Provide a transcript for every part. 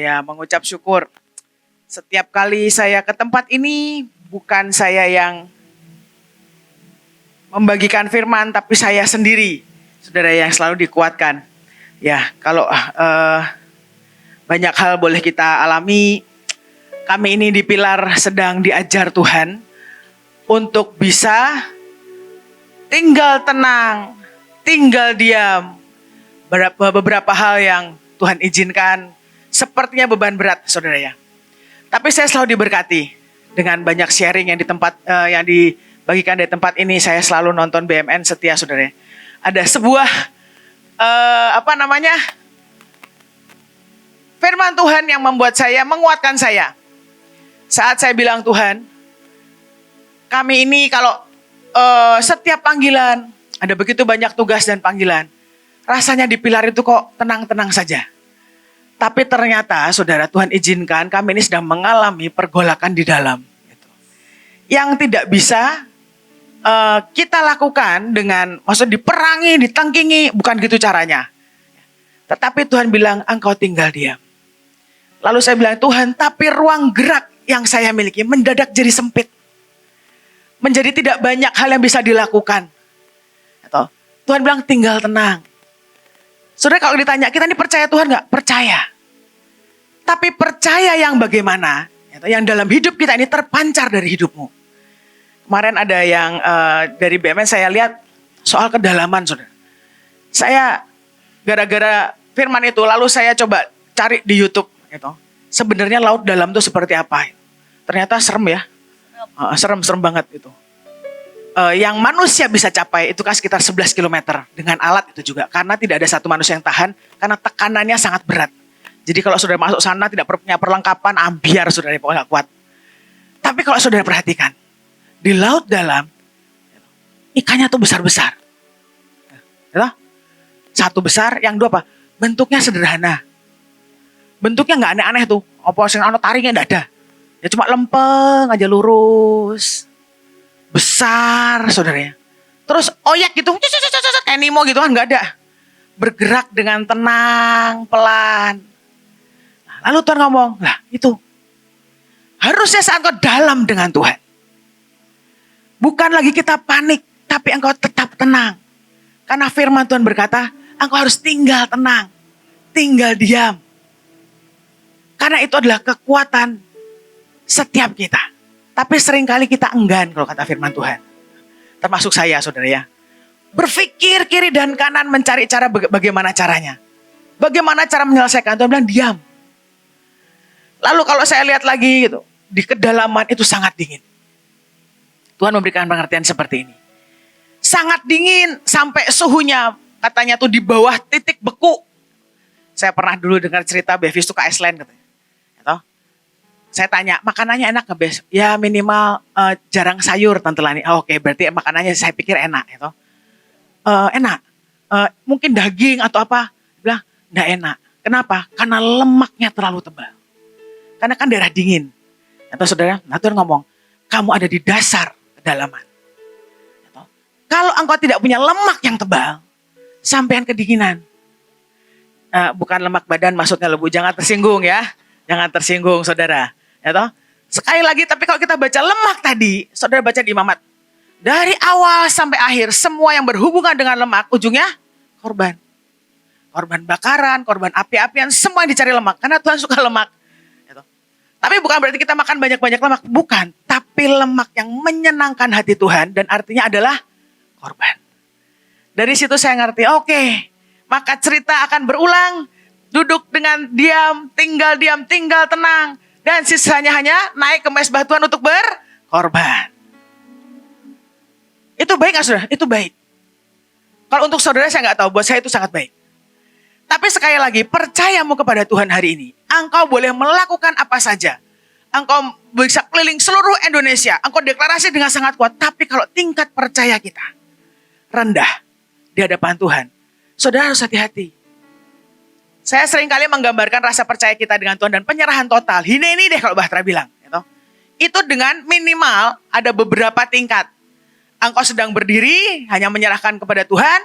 Saya mengucap syukur. Setiap kali saya ke tempat ini, bukan saya yang membagikan firman, tapi saya sendiri, saudara, yang selalu dikuatkan. Ya, kalau banyak hal boleh kita alami, kami ini di Pilar sedang diajar Tuhan untuk bisa tinggal tenang, tinggal diam. Beberapa hal yang Tuhan izinkan sepertinya beban berat, saudara ya. Tapi saya selalu diberkati dengan banyak sharing yang di tempat yang dibagikan di tempat ini. Saya selalu nonton BMN setia, saudara. Ada sebuah firman Tuhan yang membuat saya, menguatkan saya. Saat saya bilang, Tuhan, kami ini kalau setiap panggilan, ada begitu banyak tugas dan panggilan, rasanya di Pilar itu kok tenang-tenang saja. Tapi ternyata, saudara, Tuhan izinkan kami ini sedang mengalami pergolakan di dalam. Yang tidak bisa kita lakukan dengan, maksud diperangi, ditengkingi, bukan gitu caranya. Tetapi Tuhan bilang, engkau tinggal diam. Lalu saya bilang, Tuhan, tapi ruang gerak yang saya miliki mendadak jadi sempit. Menjadi tidak banyak hal yang bisa dilakukan. Tuhan bilang, tinggal tenang. Saudara, kalau ditanya, kita ini percaya Tuhan gak? Percaya. Tapi percaya yang bagaimana? Yang dalam hidup kita ini terpancar dari hidupmu. Kemarin ada yang dari BMN saya lihat soal kedalaman, saudara. Saya gara-gara firman itu, lalu saya coba cari di YouTube. Sebenarnya laut dalam itu seperti apa? Ternyata serem ya. Serem banget itu. Yang manusia bisa capai itu kan sekitar 11 km dengan alat itu juga. Karena tidak ada satu manusia yang tahan, karena tekanannya sangat berat. Jadi kalau saudara masuk sana tidak punya perlengkapan, ambiar saudara, pokoknya gak kuat. Tapi kalau saudara perhatikan, di laut dalam, ikannya tuh besar-besar. Satu besar, yang dua apa? Bentuknya sederhana. Bentuknya gak aneh-aneh tuh. Apa sing ana taringnya gak ada. Ya cuma lempeng aja, lurus. Besar, saudara ya. Terus oyak gitu, kayak Nemo gitu kan, gak ada. Bergerak dengan tenang, pelan. Lalu Tuhan ngomong, lah itu. Harusnya saat kau dalam dengan Tuhan. Bukan lagi kita panik, tapi engkau tetap tenang. Karena firman Tuhan berkata, engkau harus tinggal tenang, tinggal diam. Karena itu adalah kekuatan setiap kita. Tapi seringkali kita enggan kalau kata firman Tuhan. Termasuk saya, saudara ya. Berpikir kiri dan kanan mencari cara bagaimana caranya. Bagaimana cara menyelesaikan. Tuhan bilang diam. Lalu kalau saya lihat lagi gitu, di kedalaman itu sangat dingin. Tuhan memberikan pengertian seperti ini. Sangat dingin sampai suhunya katanya tuh di bawah titik beku. Saya pernah dulu dengar cerita Bevis tuh ke Iceland katanya. Saya tanya, makanannya enak nggak, Bes? Ya minimal jarang sayur, Tante Lani. Oke, berarti makanannya saya pikir enak. Enak. Mungkin daging atau apa. Dia bilang, nggak enak. Kenapa? Karena lemaknya terlalu tebal. Karena kan daerah dingin. Saudara, Tuhan ngomong, kamu ada di dasar kedalaman. Kalau engkau tidak punya lemak yang tebal, sampean kedinginan. Bukan lemak badan, maksudnya lebu. Jangan tersinggung ya. Jangan tersinggung, saudara. Sekali lagi, tapi kalau kita baca lemak tadi, saudara baca di Imamat. Dari awal sampai akhir, semua yang berhubungan dengan lemak, ujungnya korban. Korban bakaran, korban api-apian, semua yang dicari lemak. Karena Tuhan suka lemak. Tapi bukan berarti kita makan banyak-banyak lemak. Bukan. Tapi lemak yang menyenangkan hati Tuhan, dan artinya adalah korban. Dari situ saya ngerti, oke, maka cerita akan berulang. Duduk dengan diam, tinggal tenang. Dan sisanya hanya naik ke mezbah Tuhan untuk berkorban. Itu baik gak saudara? Itu baik. Kalau untuk saudara saya gak tahu, buat saya itu sangat baik. Tapi sekali lagi, percayamu kepada Tuhan hari ini. Engkau boleh melakukan apa saja. Engkau bisa keliling seluruh Indonesia. Engkau deklarasi dengan sangat kuat. Tapi kalau tingkat percaya kita rendah di hadapan Tuhan, saudara harus hati-hati. Saya seringkali menggambarkan rasa percaya kita dengan Tuhan dan penyerahan total. Ini deh kalau Bahtera bilang. Itu dengan minimal ada beberapa tingkat. Engkau sedang berdiri, hanya menyerahkan kepada Tuhan,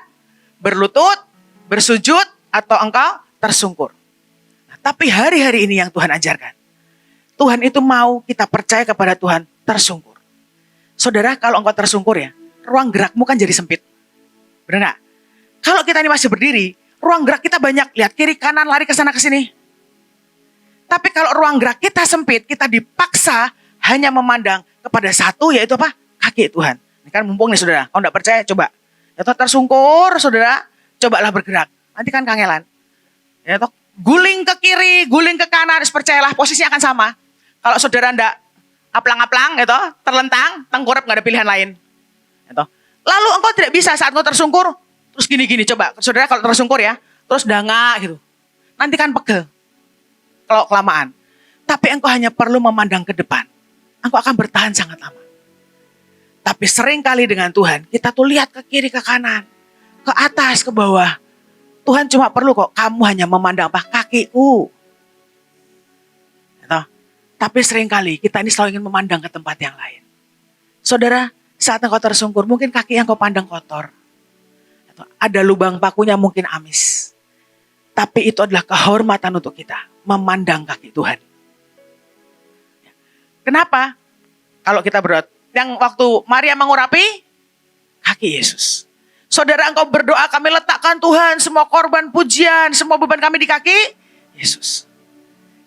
berlutut, bersujud, atau engkau tersungkur. Tapi hari-hari ini yang Tuhan ajarkan. Tuhan itu mau kita percaya kepada Tuhan tersungkur. Saudara, kalau engkau tersungkur ya, ruang gerakmu kan jadi sempit. Benar gak? Kalau kita ini masih berdiri, ruang gerak kita banyak. Lihat kiri kanan, lari ke sana ke sini. Tapi kalau ruang gerak kita sempit, kita dipaksa hanya memandang kepada satu, yaitu apa? Kaki Tuhan. Ini kan mumpung nih saudara, kalau tidak percaya coba. Ya toh tersungkur saudara, cobalah bergerak. Nanti kan kangelan. Ya toh guling ke kiri, guling ke kanan, percayalah posisinya akan sama. Kalau saudara ndak aplang-aplang, ya toh, terlentang, tengkurap nggak ada pilihan lain. Ya toh. Lalu engkau tidak bisa saat engkau tersungkur, terus gini-gini coba. Saudara kalau tersungkur ya, terus danga gitu. Nanti kan pegel. Kalau kelamaan. Tapi engkau hanya perlu memandang ke depan. Engkau akan bertahan sangat lama. Tapi sering kali dengan Tuhan, kita tuh lihat ke kiri, ke kanan, ke atas, ke bawah. Tuhan cuma perlu kok, kamu hanya memandang apa? Kakiku. Gitu. Tapi sering kali kita ini selalu ingin memandang ke tempat yang lain. Saudara, saat engkau tersungkur, mungkin kaki yang kau pandang kotor. Atau ada lubang pakunya mungkin amis. Tapi itu adalah kehormatan untuk kita, memandang kaki Tuhan. Kenapa? Kalau kita berdoa, yang waktu Maria mengurapi kaki Yesus. Saudara, engkau berdoa, kami letakkan Tuhan semua korban pujian, semua beban kami di kaki Yesus.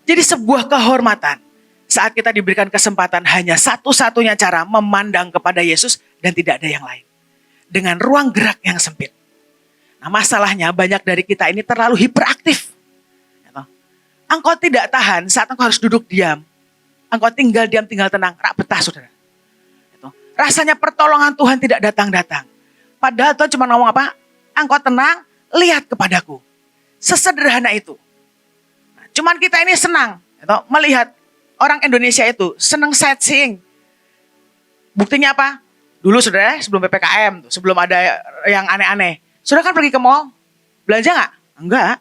Jadi sebuah kehormatan saat kita diberikan kesempatan hanya satu-satunya cara memandang kepada Yesus dan tidak ada yang lain. Dengan ruang gerak yang sempit. Nah masalahnya banyak dari kita ini terlalu hiperaktif. Engkau tidak tahan saat engkau harus duduk diam. Engkau tinggal diam, tinggal tenang, rak betah saudara. Rasanya pertolongan Tuhan tidak datang-datang. Padahal Tuhan cuma ngomong apa? Engkau tenang, lihat kepadaku. Sesederhana itu. Nah, cuman kita ini senang melihat orang Indonesia itu senang sightseeing. Buktinya apa? Dulu saudara, sebelum PPKM, sebelum ada yang aneh-aneh. Saudara kan pergi ke mall, belanja nggak? Enggak.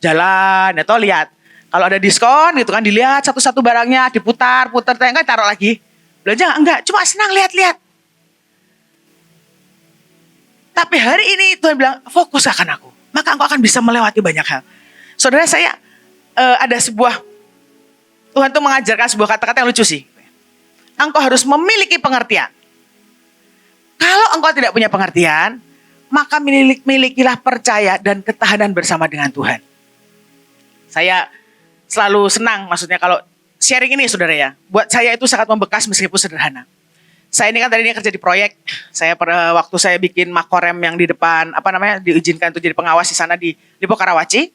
Jalan, lihat. Kalau ada diskon gitu kan, dilihat satu-satu barangnya, diputar, enggak taruh lagi. Belanja enggak, cuma senang lihat-lihat. Tapi hari ini Tuhan bilang, fokus akan aku. Maka engkau akan bisa melewati banyak hal. Saudara saya, ada sebuah, Tuhan tuh mengajarkan sebuah kata-kata yang lucu sih. Engkau harus memiliki pengertian. Kalau engkau tidak punya pengertian, maka milikilah percaya dan ketahanan bersama dengan Tuhan. Saya selalu senang, maksudnya kalau sharing ini saudara ya, buat saya itu sangat membekas meskipun sederhana. Saya ini kan tadinya kerja di proyek, saya pada waktu saya bikin makorem yang di depan, diizinkan untuk jadi pengawas di sana di Lipo Karawaci.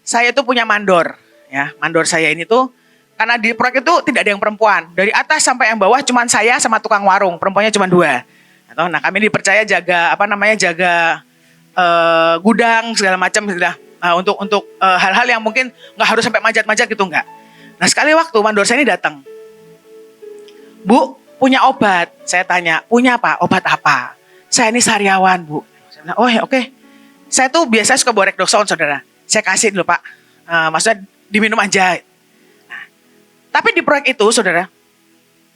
Saya itu punya mandor, ya mandor saya ini tuh, karena di proyek itu tidak ada yang perempuan, dari atas sampai yang bawah cuma saya sama tukang warung, perempuannya cuma 2. Nah kami dipercaya jaga gudang segala macam untuk hal-hal yang mungkin nggak harus sampai manjat-manjat gitu enggak. Nah sekali waktu mandor saya ini datang. Bu, punya obat? Saya tanya, punya apa? Obat apa? Saya ini sariawan bu. Saya bilang, oh ya oke. Saya tuh biasa suka bawa Redoxon saudara. Saya kasih dulu pak. Maksudnya diminum aja. Nah, tapi di proyek itu saudara,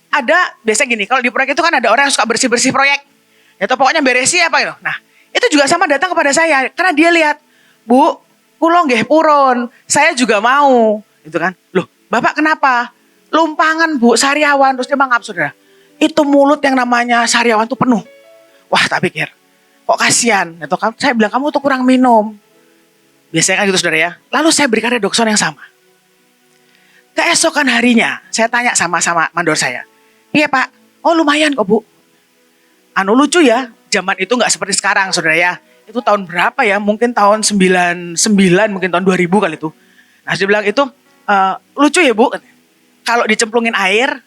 ada biasa gini, kalau di proyek itu kan ada orang yang suka bersih-bersih proyek. Ya toh pokoknya beresi apa gitu. Nah itu juga sama datang kepada saya. Karena dia lihat, bu, kulo nggih purun. Saya juga mau. Gitu kan. Loh, Bapak kenapa? Lumpangan bu, sariawan. Terus dia mangap saudara. Itu mulut yang namanya sariawan tuh penuh. Wah tak pikir. Kok kasihan. Saya bilang kamu tuh kurang minum. Biasanya kan gitu saudara ya. Lalu saya berikan Redoxon yang sama. Keesokan harinya saya tanya sama mandor saya. Iya pak. Oh lumayan kok bu. Lucu ya. Zaman itu gak seperti sekarang saudara ya. Itu tahun berapa ya? Mungkin tahun 99, mungkin tahun 2000 kali itu. Nah dia bilang itu. Lucu ya bu, kalau dicemplungin air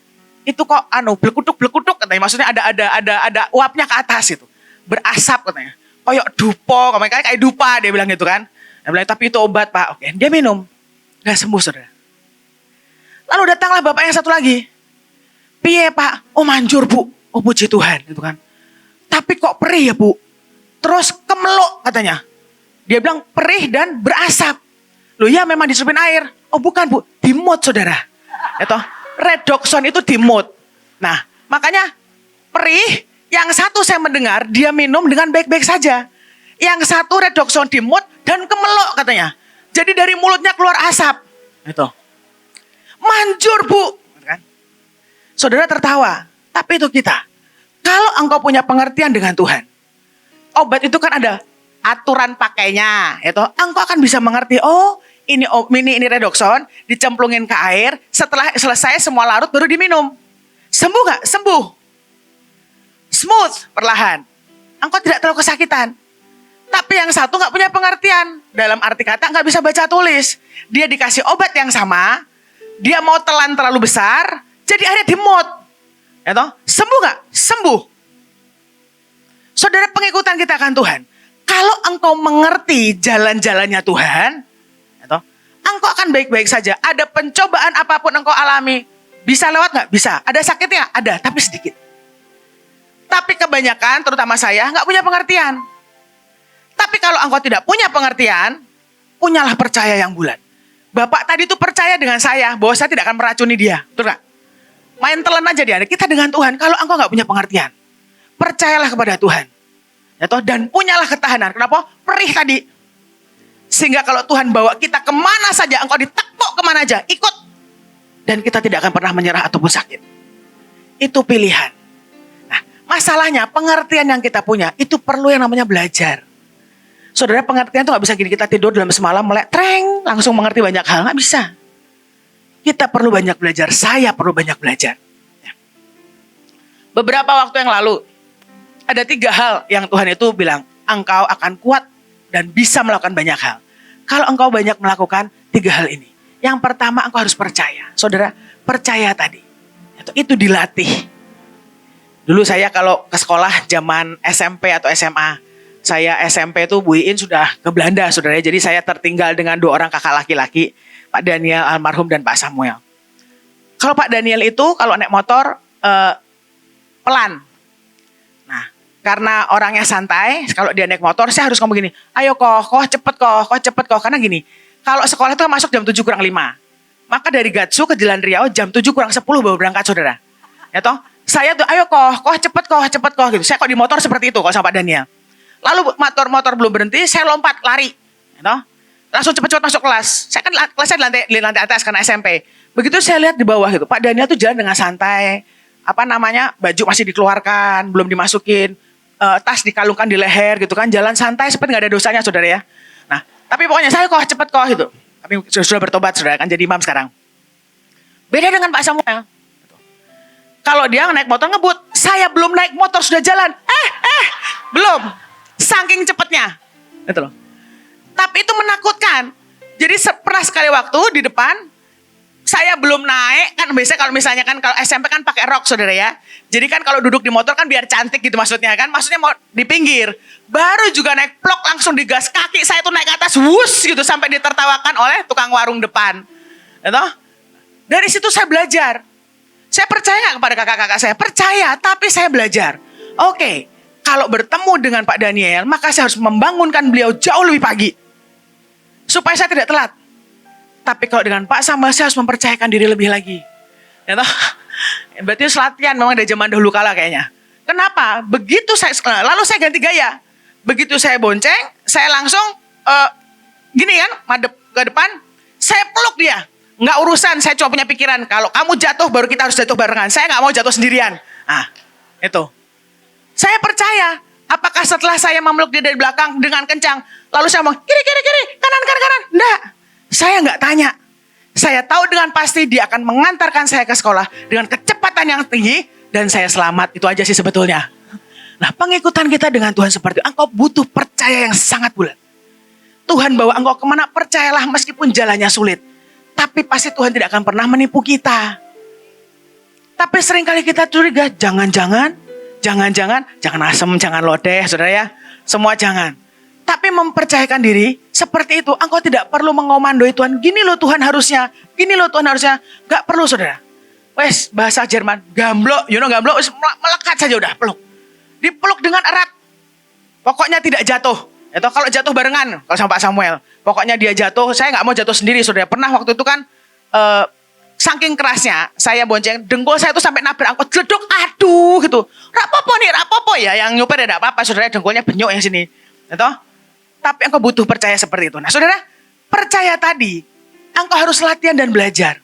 itu kok blekutuk katanya, maksudnya ada uapnya ke atas itu, berasap katanya, kayak dupo, kayak dupa dia bilang gitu kan. Dia bilang tapi itu obat pak. Oke, dia minum, nggak sembuh saudara. Lalu datanglah bapak yang satu lagi, piye pak? Oh manjur bu, oh puji Tuhan gitu kan. Tapi kok perih ya bu, terus kemeluk katanya. Dia bilang perih dan berasap. Loh ya memang diselupin air. Oh bukan bu, dimut saudara. Redoxon itu dimut. Nah makanya perih, yang satu saya mendengar dia minum dengan baik-baik saja. Yang satu Redoxon dimut dan kemelok katanya. Jadi dari mulutnya keluar asap. Itu. Manjur bu. Kan? Saudara tertawa. Tapi itu kita. Kalau engkau punya pengertian dengan Tuhan. Obat itu kan ada aturan pakainya. Itu. Engkau akan bisa mengerti. Oh ini redoxon. Dicemplungin ke air. Setelah selesai semua larut baru diminum. Sembuh gak? Sembuh. Smooth. Perlahan. Engkau tidak terlalu kesakitan. Tapi yang satu gak punya pengertian. Dalam arti kata gak bisa baca tulis. Dia dikasih obat yang sama. Dia mau telan terlalu besar. Jadi akhirnya dimot. Ya toh? Sembuh gak? Sembuh. Saudara, pengikutan kita akan Tuhan. Kalau engkau mengerti jalan-jalannya Tuhan. Ya toh? Engkau akan baik-baik saja. Ada pencobaan apapun engkau alami. Bisa lewat gak? Bisa. Ada sakitnya? Ada. Tapi sedikit. Tapi kebanyakan, terutama saya, gak punya pengertian. Tapi kalau engkau tidak punya pengertian, punyalah percaya yang bulat. Bapak tadi itu percaya dengan saya bahwa saya tidak akan meracuni dia. Betul gak? Main telan aja dia. Kita dengan Tuhan, kalau engkau gak punya pengertian, percayalah kepada Tuhan. Ya toh? Dan punyalah ketahanan. Kenapa? Perih tadi. Sehingga kalau Tuhan bawa kita kemana saja, engkau ditepuk kemana aja, ikut. Dan kita tidak akan pernah menyerah ataupun sakit. Itu pilihan. Nah, masalahnya pengertian yang kita punya, itu perlu yang namanya belajar. Saudara, pengertian itu gak bisa gini, kita tidur dalam semalam melek, treng, langsung mengerti banyak hal. Gak bisa. Kita perlu banyak belajar. Saya perlu banyak belajar. Ya. Beberapa waktu yang lalu, ada 3 hal yang Tuhan itu bilang, engkau akan kuat dan bisa melakukan banyak hal. Kalau engkau banyak melakukan 3 hal ini. Yang pertama, engkau harus percaya. Saudara, percaya tadi. Itu dilatih. Dulu saya kalau ke sekolah zaman SMP atau SMA, saya SMP itu Bu Iin sudah ke Belanda, saudara. Jadi saya tertinggal dengan 2 orang kakak laki-laki, Pak Daniel almarhum dan Pak Samuel. Kalau Pak Daniel itu kalau naik motor pelan. Nah, karena orangnya santai, kalau dia naik motor saya harus ngomong gini, ayo koh cepet koh. Karena gini, kalau sekolah itu masuk jam 7 kurang 5. Maka dari Gatsu ke Jalan Riau jam 7 kurang 10 baru berangkat, saudara. Ya toh, saya tuh ayo koh cepet koh gitu. Saya kok di motor seperti itu kok sama Pak Daniel. Lalu motor belum berhenti, saya lompat, lari. You know? Langsung cepat-cepat masuk kelas. Saya kan kelasnya di lantai atas karena SMP. Begitu saya lihat di bawah gitu, Pak Daniel tuh jalan dengan santai. Baju masih dikeluarkan, belum dimasukin. Tas dikalungkan di leher gitu kan. Jalan santai seperti gak ada dosanya, saudara ya. Nah, tapi pokoknya saya cepet gitu. Tapi sudah bertobat, saudara, kan jadi imam sekarang. Beda dengan Pak Samuel. Kalau dia naik motor ngebut, saya belum naik motor sudah jalan. Belum. Saking cepatnya. Gitu loh. Tapi itu menakutkan. Jadi pernah sekali waktu di depan, saya belum naik. Kan biasanya kalau misalnya kan kalau SMP kan pakai rok, saudara ya. Jadi kan kalau duduk di motor kan biar cantik gitu maksudnya kan. Maksudnya mau di pinggir. Baru juga naik plok langsung digas, kaki saya tuh naik ke atas. Wus gitu sampai ditertawakan oleh tukang warung depan. Gitu. Dari situ saya belajar. Saya percaya gak kepada kakak-kakak saya? Percaya, tapi saya belajar. Oke. Kalau bertemu dengan Pak Daniel, maka saya harus membangunkan beliau jauh lebih pagi. Supaya saya tidak telat. Tapi kalau dengan Pak Samuel, saya harus mempercayakan diri lebih lagi. Ya toh? Berarti latihan memang dari zaman dahulu kala kayaknya. Kenapa? Lalu saya ganti gaya. Begitu saya bonceng, saya langsung gini kan, madep ke depan, saya peluk dia. Nggak urusan, saya cuma punya pikiran, kalau kamu jatuh baru kita harus jatuh barengan. Saya nggak mau jatuh sendirian. Nah, itu. Saya percaya, apakah setelah saya memeluk dia dari belakang dengan kencang, lalu saya ngomong, kiri, kanan. Enggak, saya nggak tanya. Saya tahu dengan pasti dia akan mengantarkan saya ke sekolah dengan kecepatan yang tinggi, dan saya selamat. Itu aja sih sebetulnya. Nah, pengikutan kita dengan Tuhan seperti itu, engkau butuh percaya yang sangat bulat. Tuhan bawa engkau kemana, percayalah meskipun jalannya sulit. Tapi pasti Tuhan tidak akan pernah menipu kita. Tapi seringkali kita curiga, jangan asem, jangan lodeh, saudara ya. Semua jangan. Tapi mempercayakan diri, seperti itu, engkau tidak perlu mengomandoi Tuhan. Gini loh Tuhan harusnya. Gak perlu, saudara. Wes, bahasa Jerman, gamblok, gamblok, melekat saja udah, peluk. Dipeluk dengan erat. Pokoknya tidak jatuh. Atau kalau jatuh barengan, kalau sama Pak Samuel. Pokoknya dia jatuh, saya gak mau jatuh sendiri, saudara. Pernah waktu itu kan, saking kerasnya, saya bonceng, dengkul saya tuh sampai nabrak angkot, jeduk, aduh gitu. Rapopo ya, yang nyuper ya gak apa-apa, saudara, dengkulnya benyok yang sini. Gitu? Tapi engkau butuh percaya seperti itu. Nah saudara, percaya tadi, engkau harus latihan dan belajar.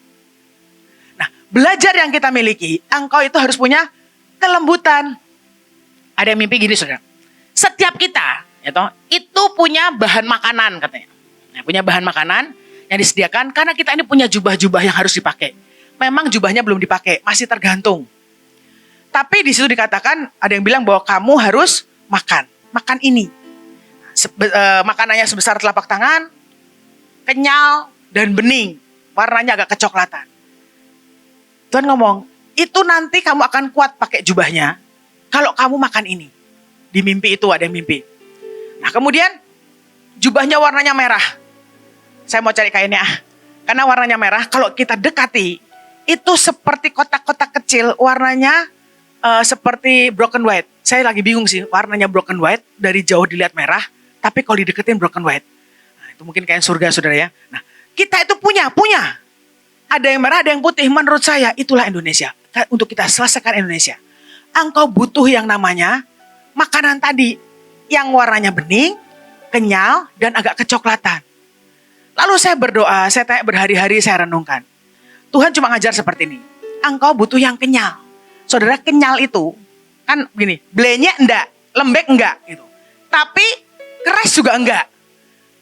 Nah, belajar yang kita miliki, engkau itu harus punya kelembutan. Ada yang mimpi gini, saudara. Setiap kita, itu punya bahan makanan katanya. Nah, punya bahan makanan yang disediakan karena kita ini punya jubah-jubah yang harus dipakai. Memang jubahnya belum dipakai, masih tergantung. Tapi di situ dikatakan, ada yang bilang bahwa kamu harus makan ini. Makanannya sebesar telapak tangan, kenyal dan bening, warnanya agak kecoklatan. Tuhan ngomong, itu nanti kamu akan kuat pakai jubahnya kalau kamu makan ini. Di mimpi itu ada yang mimpi. Nah, kemudian jubahnya warnanya merah. Saya mau cari kainnya. Karena warnanya merah, kalau kita dekati, itu seperti kotak-kotak kecil, warnanya seperti broken white. Saya lagi bingung sih, warnanya broken white, dari jauh dilihat merah, tapi kalau dideketin broken white. Nah, itu mungkin kain surga, saudara ya. Nah, kita itu punya. Ada yang merah, ada yang putih. Menurut saya, itulah Indonesia. Untuk kita selesaikan Indonesia. Engkau butuh yang namanya makanan tadi, yang warnanya bening, kenyal, dan agak kecoklatan. Lalu saya berdoa, saya tanya berhari-hari, saya renungkan. Tuhan cuma ngajar seperti ini. Engkau butuh yang kenyal. Saudara, kenyal itu kan begini, blenyek enggak, lembek enggak gitu. Tapi keras juga enggak.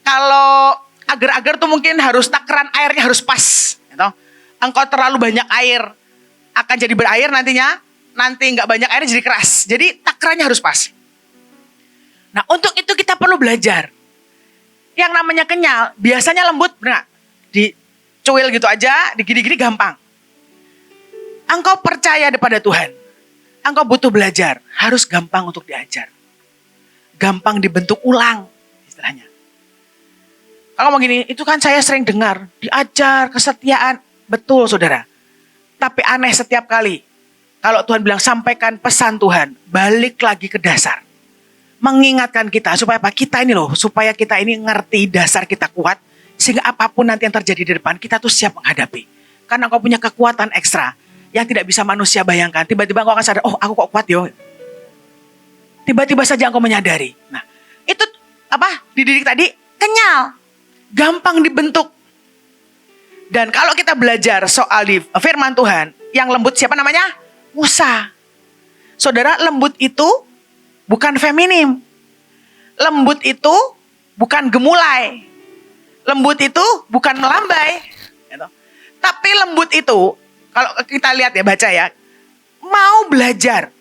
Kalau agar-agar tuh mungkin harus takaran airnya harus pas gitu. Engkau terlalu banyak air akan jadi berair nantinya, nanti enggak banyak airnya jadi keras. Jadi takarannya harus pas. Nah, untuk itu kita perlu belajar. Yang namanya kenyal biasanya lembut, benar? Dicuil gitu aja, digini-gini gampang. Engkau percaya kepada Tuhan. Engkau butuh belajar. Harus gampang untuk diajar. Gampang dibentuk ulang. Istilahnya. Kalau ngomong gini, itu kan saya sering dengar. Diajar, kesetiaan. Betul, saudara. Tapi aneh setiap kali. Kalau Tuhan bilang, sampaikan pesan Tuhan. Balik lagi ke dasar. Mengingatkan kita. Supaya apa? Kita ini loh. Supaya kita ini ngerti dasar kita kuat. Sehingga apapun nanti yang terjadi di depan, kita tuh siap menghadapi. Karena engkau punya kekuatan ekstra. Yang tidak bisa manusia bayangkan. Tiba-tiba engkau akan sadar, oh aku kok kuat yo. Tiba-tiba saja engkau menyadari. Nah, itu apa? Dididik tadi, kenyal. Gampang dibentuk. Dan kalau kita belajar soal di firman Tuhan, yang lembut siapa namanya? Musa. Saudara, lembut itu bukan feminim. Lembut itu bukan gemulai. Lembut itu bukan melambai. Tapi lembut itu, kalau kita lihat ya, baca ya, mau belajar.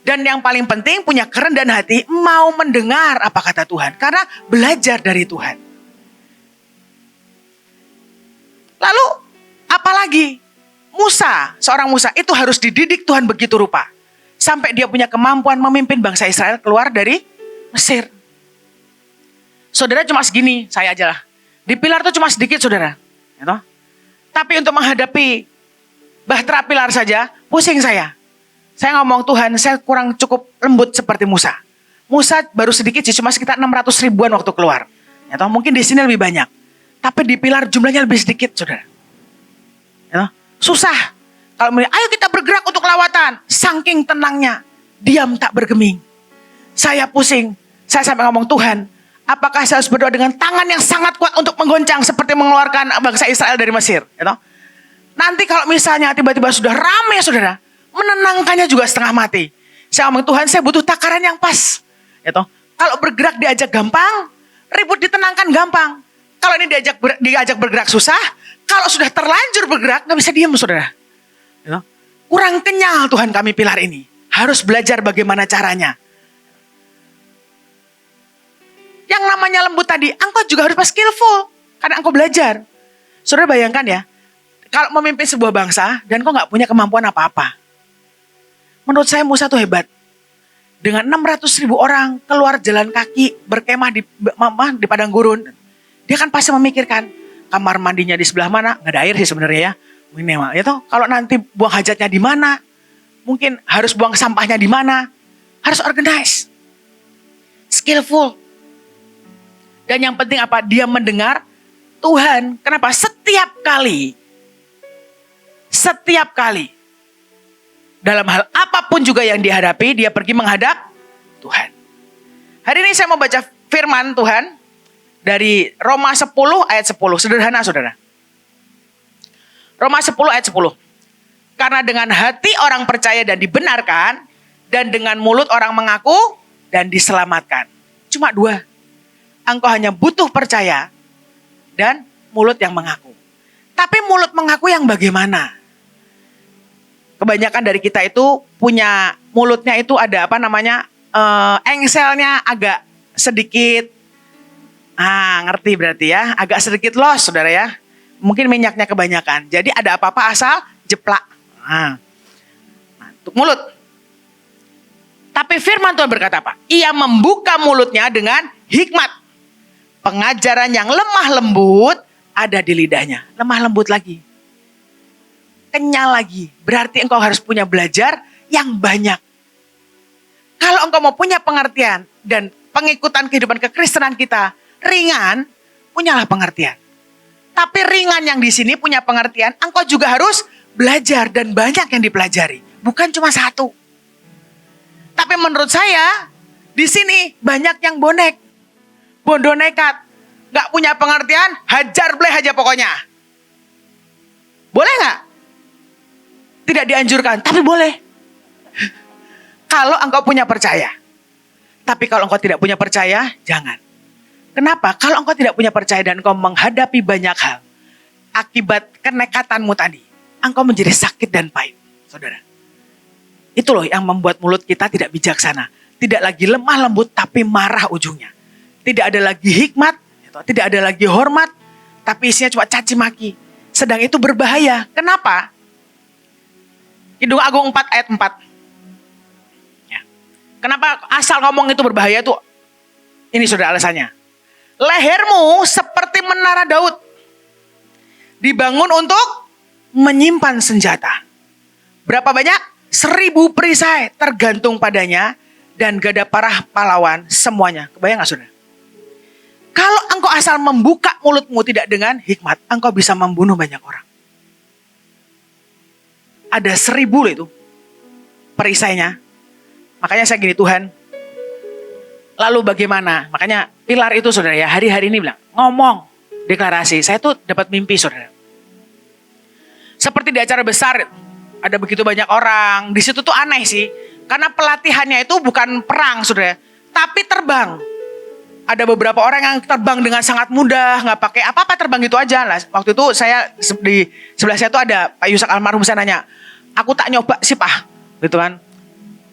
Dan yang paling penting punya kerendahan hati, mau mendengar apa kata Tuhan. Karena belajar dari Tuhan. Lalu, apalagi? Musa, seorang Musa itu harus dididik Tuhan begitu rupa. Sampai dia punya kemampuan memimpin bangsa Israel keluar dari Mesir. Saudara cuma segini, saya aja lah. Di pilar itu cuma sedikit, saudara. Tapi untuk menghadapi bahtera pilar saja, pusing saya. Saya ngomong, Tuhan, saya kurang cukup lembut seperti Musa. Musa baru sedikit sih, cuma sekitar 600 ribuan waktu keluar. Mungkin di sini lebih banyak. Tapi di pilar jumlahnya lebih sedikit, saudara. Susah. Kalau ayo kita bergerak untuk lawatan. Saking tenangnya, diam tak bergeming. Saya pusing. Saya sampai ngomong, Tuhan, apakah saya harus berdoa dengan tangan yang sangat kuat untuk menggoncang seperti mengeluarkan bangsa Israel dari Mesir? Nanti kalau misalnya tiba-tiba sudah rame, saudara, menenangkannya juga setengah mati. Saya ngomong, Tuhan, saya butuh takaran yang pas. Kalau bergerak diajak gampang, ribut ditenangkan gampang. Kalau ini diajak bergerak susah, kalau sudah terlanjur bergerak, gak bisa diam, saudara. Kurang kenyal Tuhan kami pilar ini. Harus belajar bagaimana caranya. Yang namanya lembut tadi, engkau juga harus skillful. Karena engkau belajar. Saudara bayangkan ya, kalau memimpin sebuah bangsa dan kau gak punya kemampuan apa-apa. Menurut saya Musa tuh hebat. Dengan 600 ribu orang keluar jalan kaki, berkemah di padang gurun. Dia kan pasti memikirkan, kamar mandinya di sebelah mana? Gak ada air sih sebenarnya ya. Minimal, kalau nanti buang hajatnya di mana? Mungkin harus buang sampahnya di mana? Harus organize. Skillful. Dan yang penting apa? Dia mendengar Tuhan. Kenapa? Setiap kali dalam hal apapun juga yang dihadapi, dia pergi menghadap Tuhan. Hari ini saya mau baca firman Tuhan dari Roma 10 ayat 10. Sederhana, saudara. Roma 10 ayat 10. Karena dengan hati orang percaya dan dibenarkan, dan dengan mulut orang mengaku dan diselamatkan. Cuma dua. Engkau hanya butuh percaya dan mulut yang mengaku. Tapi mulut mengaku yang bagaimana? Kebanyakan dari kita itu punya mulutnya itu ada engselnya agak sedikit, ngerti berarti ya, agak sedikit los saudara ya. Mungkin minyaknya kebanyakan. Jadi ada apa-apa asal jeplak. Untuk mulut. Tapi firman Tuhan berkata apa? Ia membuka mulutnya dengan hikmat. Pengajaran yang lemah lembut ada di lidahnya. Lemah lembut lagi. Kenyal lagi. Berarti engkau harus punya belajar yang banyak. Kalau engkau mau punya pengertian dan pengikutan kehidupan kekristenan kita ringan, punyalah pengertian. Tapi ringan yang di sini punya pengertian, engkau juga harus belajar dan banyak yang dipelajari. Bukan cuma satu. Tapi menurut saya, di sini banyak yang bonek. Bodoh nekat. Gak punya pengertian, hajar bleh aja pokoknya. Boleh gak? Tidak dianjurkan, tapi boleh. Kalau engkau punya percaya. Tapi kalau engkau tidak punya percaya, jangan. Kenapa? Kalau engkau tidak punya percaya dan engkau menghadapi banyak hal, akibat kenekatanmu tadi, engkau menjadi sakit dan pahit, saudara. Itu loh yang membuat mulut kita tidak bijaksana. Tidak lagi lemah lembut, tapi marah ujungnya. Tidak ada lagi hikmat, tidak ada lagi hormat, tapi isinya cuma caci maki. Sedang itu berbahaya. Kenapa? Kidung Agung 4 ayat 4. Ya. Kenapa asal ngomong itu berbahaya tuh? Ini sudah alasannya. Lehermu seperti menara Daud. Dibangun untuk menyimpan senjata. Berapa banyak? 1000 perisai tergantung padanya. Dan gada parah pahlawan semuanya. Kebayang gak saudara? Kalau engkau asal membuka mulutmu tidak dengan hikmat, engkau bisa membunuh banyak orang. Ada 1000 loh itu perisainya. Makanya saya gini, Tuhan, lalu bagaimana? Makanya pilar itu saudara ya, hari-hari ini bilang, ngomong, deklarasi. Saya tuh dapat mimpi saudara. Seperti di acara besar, ada begitu banyak orang. Di situ tuh aneh sih. Karena pelatihannya itu bukan perang saudara, tapi terbang. Ada beberapa orang yang terbang dengan sangat mudah, nggak pakai apa-apa, terbang gitu aja lah. Waktu itu saya di sebelah saya tuh ada Pak Yusak almarhum, saya nanya, aku tak nyoba sih Pak, gitu kan.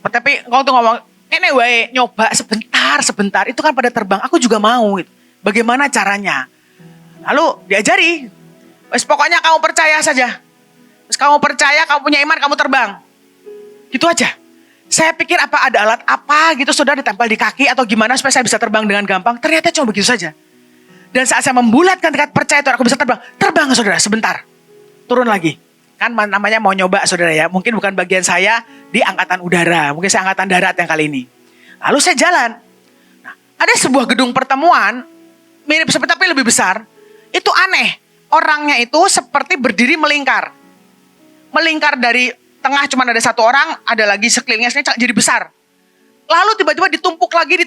Tapi kalau tuh ngomong, ini wae nyoba sebentar, itu kan pada terbang, aku juga mau. Gitu. Bagaimana caranya? Lalu diajari, wes pokoknya kamu percaya saja. Terus kamu percaya, kamu punya iman, kamu terbang. Gitu aja. Saya pikir apa ada alat apa gitu sudah ditempel di kaki atau gimana supaya saya bisa terbang dengan gampang. Ternyata cuma begitu saja. Dan saat saya membulatkan tekad percaya itu aku bisa terbang. Terbang saudara sebentar. Turun lagi. Kan namanya mau nyoba saudara ya. Mungkin bukan bagian saya di angkatan udara. Mungkin saya angkatan darat yang kali ini. Lalu saya jalan. Nah, ada sebuah gedung pertemuan. Mirip seperti tapi lebih besar. Itu aneh. Orangnya itu seperti berdiri melingkar. Melingkar dari tengah cuma ada satu orang, ada lagi sekelilingnya jadi besar. Lalu tiba-tiba ditumpuk lagi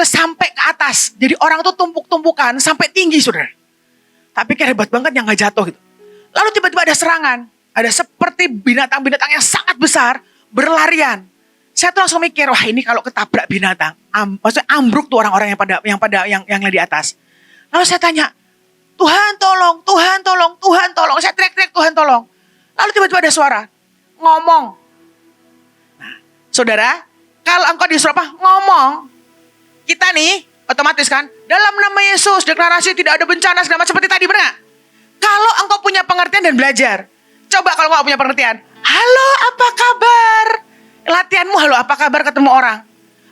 sampai ke atas. Jadi orang tuh tumpuk-tumpukan sampai tinggi saudara. Tapi kayak hebat banget yang gak jatuh gitu. Lalu tiba-tiba ada serangan. Ada seperti binatang-binatang yang sangat besar berlarian. Saya tuh langsung mikir, wah ini kalau ketabrak binatang, maksudnya ambruk tuh orang-orang yang di atas. Lalu saya tanya, Tuhan tolong, Tuhan tolong, Tuhan tolong. Saya teriak-teriak Tuhan tolong. Lalu tiba-tiba ada suara. Ngomong. Nah, saudara, kalau engkau disuruh apa? Ngomong. Kita nih, otomatis kan, dalam nama Yesus, deklarasi tidak ada bencana segala macam seperti tadi, benar gak? Kalau engkau punya pengertian dan belajar. Coba kalau engkau punya pengertian. Halo, apa kabar? Latihanmu halo, apa kabar ketemu orang.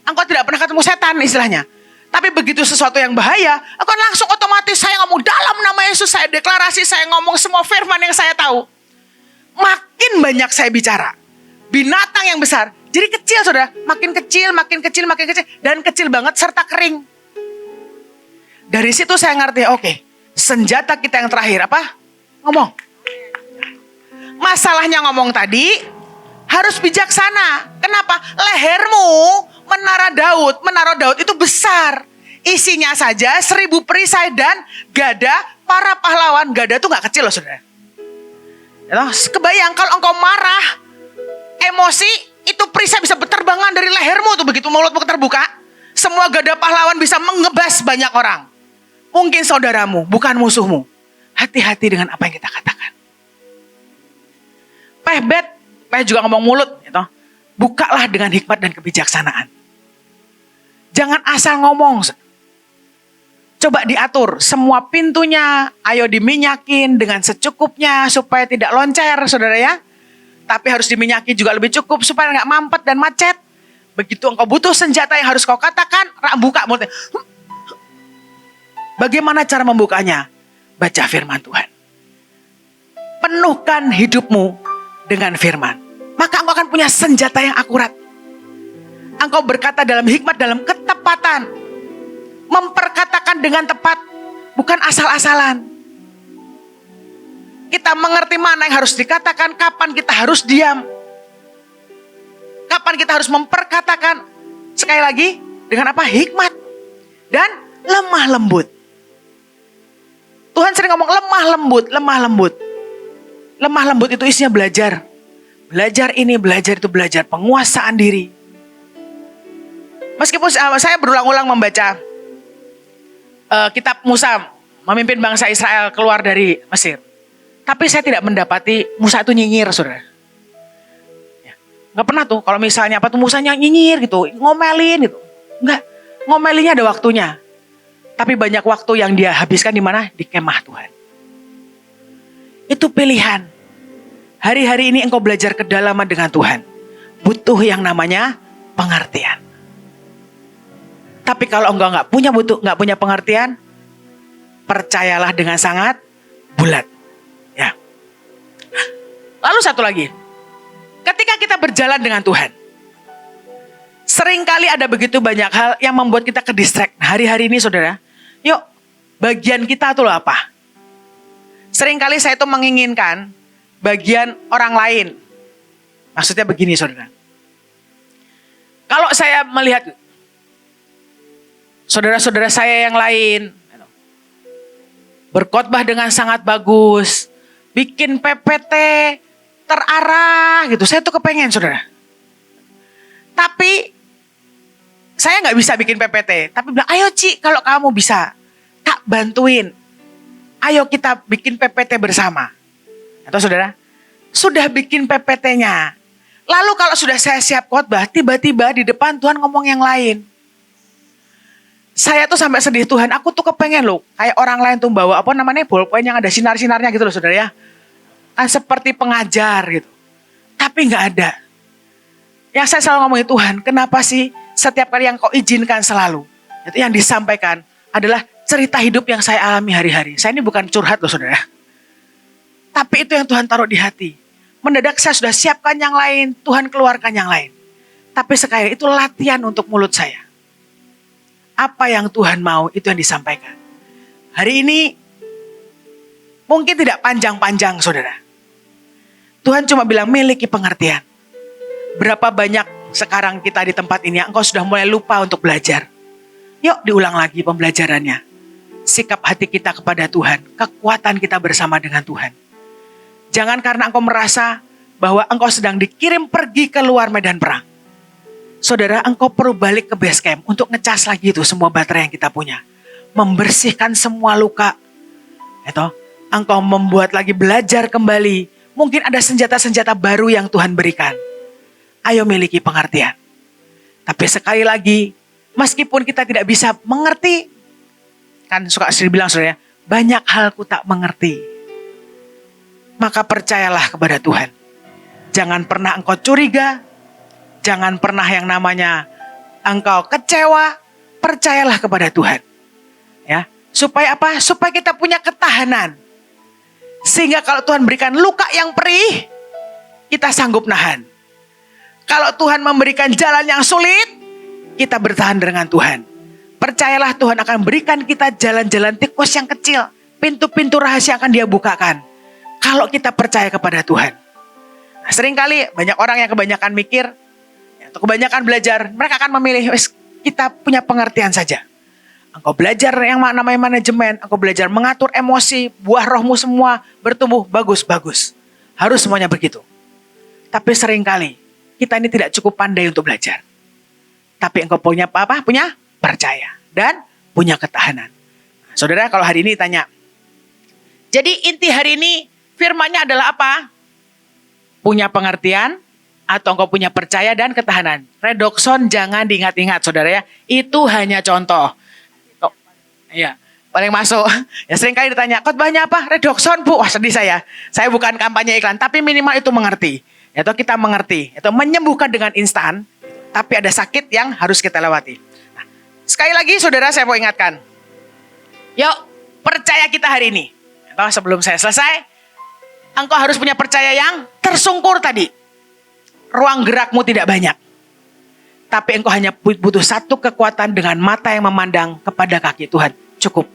Engkau tidak pernah ketemu setan istilahnya. Tapi begitu sesuatu yang bahaya, engkau langsung otomatis saya ngomong dalam nama Yesus, saya deklarasi, saya ngomong semua firman yang saya tahu. Makin banyak saya bicara. Binatang yang besar. Jadi kecil saudara. Makin kecil. Dan kecil banget serta kering. Dari situ saya ngerti. Oke. Senjata kita yang terakhir apa? Ngomong. Masalahnya ngomong tadi. Harus bijaksana. Kenapa? Lehermu menara Daud. Menara Daud itu besar. Isinya saja 1000 perisai dan gada para pahlawan. Gada tuh gak kecil loh saudara. Kebayang kalau engkau marah, emosi, itu perisai bisa berterbangan dari lehermu tuh begitu mulutmu terbuka. Semua gada pahlawan bisa mengebas banyak orang. Mungkin saudaramu, bukan musuhmu. Hati-hati dengan apa yang kita katakan. Peh juga ngomong mulut. Gitu. Bukalah dengan hikmat dan kebijaksanaan. Jangan asal ngomong. Coba diatur semua pintunya. Ayo diminyakin dengan secukupnya supaya tidak loncer, saudara ya. Tapi harus diminyaki juga lebih cukup supaya nggak mampet dan macet. Begitu engkau butuh senjata yang harus kau katakan, buka mulutnya. Bagaimana cara membukanya? Baca firman Tuhan. Penuhkan hidupmu dengan firman. Maka engkau akan punya senjata yang akurat. Engkau berkata dalam hikmat, dalam ketepatan. Memperkatakan dengan tepat. Bukan asal-asalan. Kita mengerti mana yang harus dikatakan, kapan kita harus diam. Kapan kita harus memperkatakan. Sekali lagi, dengan apa? Hikmat. Dan lemah lembut. Tuhan sering ngomong lemah lembut, lemah lembut. Lemah lembut itu isinya belajar. Belajar ini, belajar itu, belajar penguasaan diri. Meskipun saya berulang-ulang membaca kitab Musa, memimpin bangsa Israel keluar dari Mesir. Tapi saya tidak mendapati Musa itu nyinyir, saudara. Nggak pernah tuh kalau misalnya Musanya nyinyir gitu, ngomelin gitu. Nggak, ngomelinnya ada waktunya. Tapi banyak waktu yang dia habiskan di mana? Di kemah Tuhan. Itu pilihan. Hari-hari ini engkau belajar kedalaman dengan Tuhan. Butuh yang namanya pengertian. Tapi kalau engkau nggak punya pengertian, percayalah dengan sangat bulat. Ya. Lalu satu lagi. Ketika kita berjalan dengan Tuhan, seringkali ada begitu banyak hal yang membuat kita ke-distract. Hari-hari ini saudara, yuk bagian kita tuh apa? Seringkali saya tuh menginginkan bagian orang lain. Maksudnya begini saudara. Kalau saya melihat saudara-saudara saya yang lain berkhotbah dengan sangat bagus, bikin PPT terarah gitu. Saya tuh kepengen saudara. Tapi saya nggak bisa bikin PPT. Tapi bilang, ayo Ci, kalau kamu bisa, tak bantuin. Ayo kita bikin PPT bersama. Atau saudara, sudah bikin PPT-nya. Lalu kalau sudah saya siap khotbah, tiba-tiba di depan Tuhan ngomong yang lain. Saya tuh sampai sedih, Tuhan, aku tuh kepengen loh. Kayak orang lain tuh bawa ballpoint yang ada sinar-sinarnya gitu loh saudara ya. Seperti pengajar gitu. Tapi gak ada. Yang saya selalu ngomongin, Tuhan, kenapa sih setiap kali yang kau izinkan selalu, itu yang disampaikan adalah cerita hidup yang saya alami hari-hari. Saya ini bukan curhat loh saudara. Tapi itu yang Tuhan taruh di hati. Mendadak saya sudah siapkan yang lain, Tuhan keluarkan yang lain. Tapi sekali itu latihan untuk mulut saya. Apa yang Tuhan mau, itu yang disampaikan. Hari ini mungkin tidak panjang-panjang saudara. Tuhan cuma bilang miliki pengertian. Berapa banyak sekarang kita di tempat ini yang engkau sudah mulai lupa untuk belajar. Yuk diulang lagi pembelajarannya. Sikap hati kita kepada Tuhan. Kekuatan kita bersama dengan Tuhan. Jangan karena engkau merasa bahwa engkau sedang dikirim pergi ke luar medan perang. Saudara, engkau perlu balik ke base camp untuk ngecas lagi itu semua baterai yang kita punya. Membersihkan semua luka. Engkau membuat lagi belajar kembali. Mungkin ada senjata-senjata baru yang Tuhan berikan. Ayo miliki pengertian. Tapi sekali lagi, meskipun kita tidak bisa mengerti, kan suka sering bilang saudara, banyak hal ku tak mengerti. Maka percayalah kepada Tuhan. Jangan pernah engkau curiga, jangan pernah yang namanya engkau kecewa, percayalah kepada Tuhan. Ya, supaya apa? Supaya kita punya ketahanan. Sehingga kalau Tuhan berikan luka yang perih, kita sanggup nahan. Kalau Tuhan memberikan jalan yang sulit, kita bertahan dengan Tuhan. Percayalah Tuhan akan berikan kita jalan-jalan tikus yang kecil. Pintu-pintu rahasia akan Dia bukakan. Kalau kita percaya kepada Tuhan. Nah, seringkali banyak orang yang kebanyakan mikir, atau kebanyakan belajar, mereka akan memilih, kita punya pengertian saja. Engkau belajar yang namanya manajemen, engkau belajar mengatur emosi, buah rohmu semua bertumbuh bagus-bagus. Harus semuanya begitu. Tapi seringkali kita ini tidak cukup pandai untuk belajar. Tapi engkau punya apa? Punya percaya dan punya ketahanan. Saudara, kalau hari ini tanya, jadi inti hari ini firman-Nya adalah apa? Punya pengertian atau engkau punya percaya dan ketahanan. Redoxon jangan diingat-ingat, saudara ya. Itu hanya contoh. Iya, paling masuk. Ya sering kali ditanya, khotbahnya apa? Redoxon, Bu. Wah, sedih saya. Saya bukan kampanye iklan, tapi minimal itu mengerti. Atau kita mengerti. Atau menyembuhkan dengan instan, tapi ada sakit yang harus kita lewati. Nah, sekali lagi, saudara, saya mau ingatkan. Yuk, percaya kita hari ini. Atau sebelum saya selesai, engkau harus punya percaya yang tersungkur tadi. Ruang gerakmu tidak banyak. Tapi engkau hanya butuh satu kekuatan dengan mata yang memandang kepada kaki Tuhan. Cukup.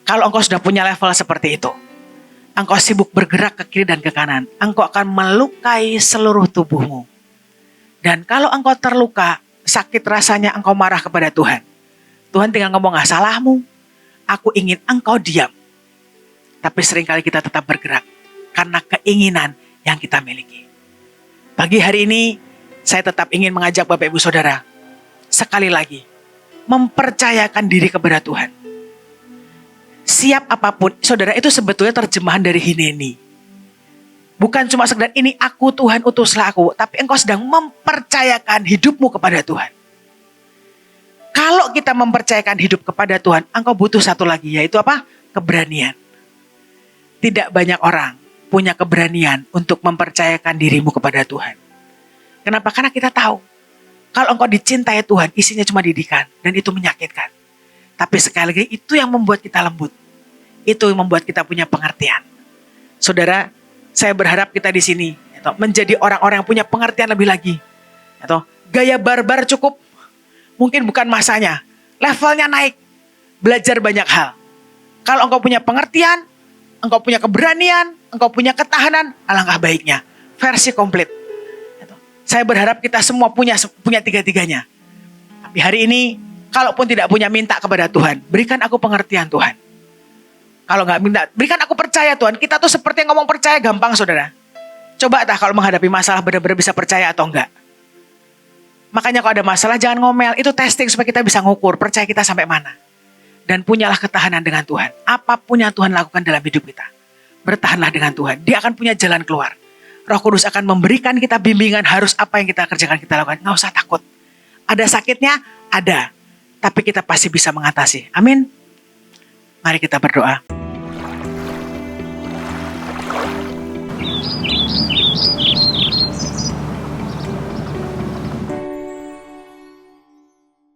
Kalau engkau sudah punya level seperti itu, engkau sibuk bergerak ke kiri dan ke kanan, engkau akan melukai seluruh tubuhmu. Dan kalau engkau terluka, sakit rasanya engkau marah kepada Tuhan. Tuhan tinggal ngomong, salahmu. Aku ingin engkau diam. Tapi seringkali kita tetap bergerak karena keinginan yang kita miliki. Pagi hari ini, saya tetap ingin mengajak Bapak Ibu Saudara, sekali lagi, mempercayakan diri kepada Tuhan. Siap apapun, saudara, itu sebetulnya terjemahan dari Hineni. Bukan cuma sekedar ini aku Tuhan utuslah aku, tapi engkau sedang mempercayakan hidupmu kepada Tuhan. Kalau kita mempercayakan hidup kepada Tuhan, engkau butuh satu lagi, yaitu apa? Keberanian. Tidak banyak orang punya keberanian untuk mempercayakan dirimu kepada Tuhan. Kenapa? Karena kita tahu, kalau engkau dicintai Tuhan, isinya cuma didikan, dan itu menyakitkan. Tapi sekali lagi, itu yang membuat kita lembut. Itu yang membuat kita punya pengertian. Saudara, saya berharap kita di sini menjadi orang-orang yang punya pengertian lebih lagi. Gaya barbar cukup, mungkin bukan masanya. Levelnya naik, belajar banyak hal. Kalau engkau punya pengertian, engkau punya keberanian, engkau punya ketahanan, alangkah baiknya. Versi komplit. Saya berharap kita semua punya tiga-tiganya. Tapi hari ini, kalaupun tidak punya, minta kepada Tuhan. Berikan aku pengertian Tuhan. Kalau nggak minta, berikan aku percaya Tuhan. Kita tuh seperti yang ngomong percaya gampang, saudara. Coba kalau menghadapi masalah benar-benar bisa percaya atau enggak. Makanya kalau ada masalah jangan ngomel. Itu testing supaya kita bisa ngukur percaya kita sampai mana. Dan punyalah ketahanan dengan Tuhan. Apapun yang Tuhan lakukan dalam hidup kita, bertahanlah dengan Tuhan. Dia akan punya jalan keluar. Roh Kudus akan memberikan kita bimbingan harus apa yang kita kerjakan, kita lakukan. Nggak usah takut. Ada sakitnya? Ada. Tapi kita pasti bisa mengatasi. Amin. Mari kita berdoa.